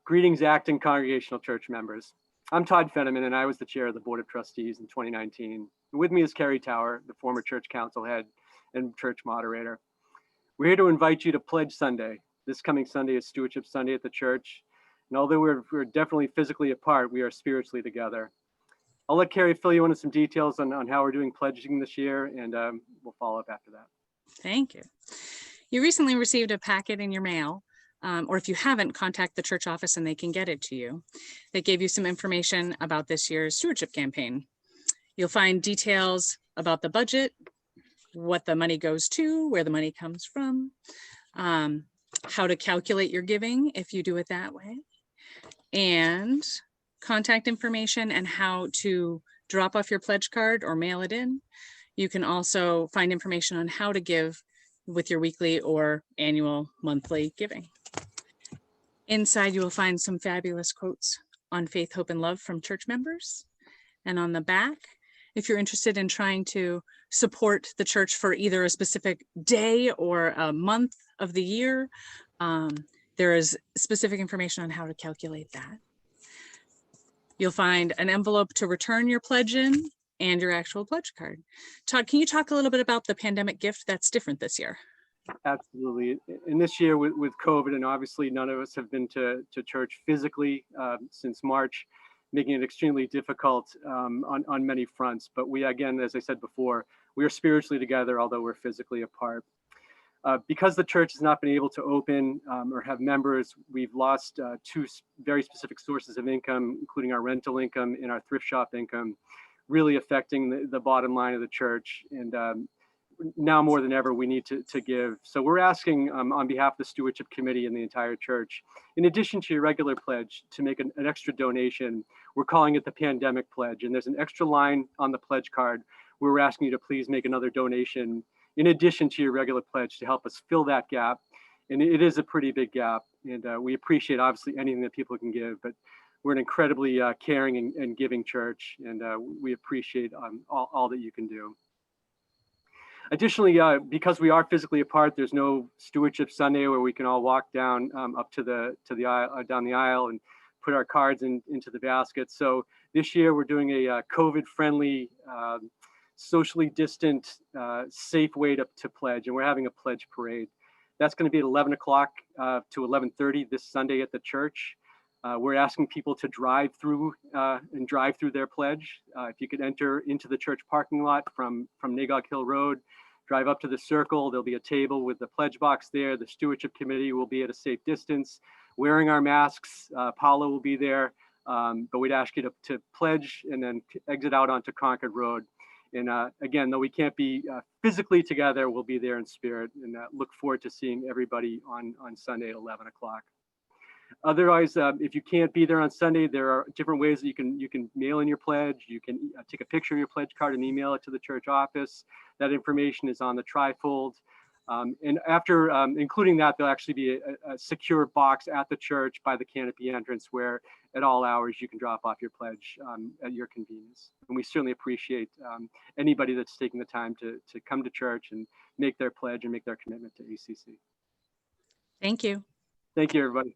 Greetings, acting congregational church members. I'm Todd Fenneman, and I was the chair of the Board of Trustees in 2019. With me is Carrie Tower, the former church council head and church moderator. We're here to invite you to Pledge Sunday. This coming Sunday is Stewardship Sunday at the church. And although we're definitely physically apart, we are spiritually together. I'll let Carrie fill you in on some details on how we're doing pledging this year, and we'll follow up after that. Thank you. You recently received a packet in your mail, or if you haven't, contact the church office and they can get it to you. They gave you some information about this year's stewardship campaign. You'll find details about the budget, what the money goes to, where the money comes from, how to calculate your giving if you do it that way, and contact information and how to drop off your pledge card or mail it in. You can also find information on how to give with your weekly or annual monthly giving. Inside, you will find some fabulous quotes on faith, hope, and love from church members. And on the back, if you're interested in trying to support the church for either a specific day or a month of the year, there is specific information on how to calculate that. You'll find an envelope to return your pledge in and your actual pledge card. Todd, can you talk a little bit about the pandemic gift that's different this year? Absolutely. And this year with COVID, and obviously none of us have been to church physically since March, making it extremely difficult on many fronts. But we, again, as I said before, we are spiritually together, although we're physically apart. Because the church has not been able to open or have members, we've lost two very specific sources of income, including our rental income and our thrift shop income, really affecting the bottom line of the church. And now more than ever, we need to give. So we're asking on behalf of the Stewardship Committee and the entire church, in addition to your regular pledge, to make an extra donation. We're calling it the Pandemic Pledge. And there's an extra line on the pledge card where we're asking you to please make another donation in addition to your regular pledge to help us fill that gap. And it is a pretty big gap. And we appreciate, obviously, anything that people can give, but we're an incredibly caring and giving church, and we appreciate all that you can do. Additionally, because we are physically apart, there's no Stewardship Sunday where we can all walk down up to the aisle, down the aisle, and put our cards into the basket. So this year we're doing a COVID-friendly, socially distant, safe way to pledge, and we're having a pledge parade. That's going to be at 11 o'clock to 11:30 this Sunday at the church. We're asking people to drive through their pledge. If you could enter into the church parking lot from Nagog Hill Road, drive up to the circle. There'll be a table with the pledge box there. The Stewardship Committee will be at a safe distance, wearing our masks. Paula will be there, but we'd ask you to pledge and then exit out onto Concord Road. And again, though we can't be physically together, we'll be there in spirit, and look forward to seeing everybody on Sunday at 11 o'clock. Otherwise, if you can't be there on Sunday, there are different ways that you can mail in your pledge. You can take a picture of your pledge card and email it to the church office. That information is on the trifold. And after including that, there'll actually be a secure box at the church by the canopy entrance where at all hours you can drop off your pledge at your convenience. And we certainly appreciate anybody that's taking the time to come to church and make their pledge and make their commitment to ACC. Thank you. Thank you, everybody.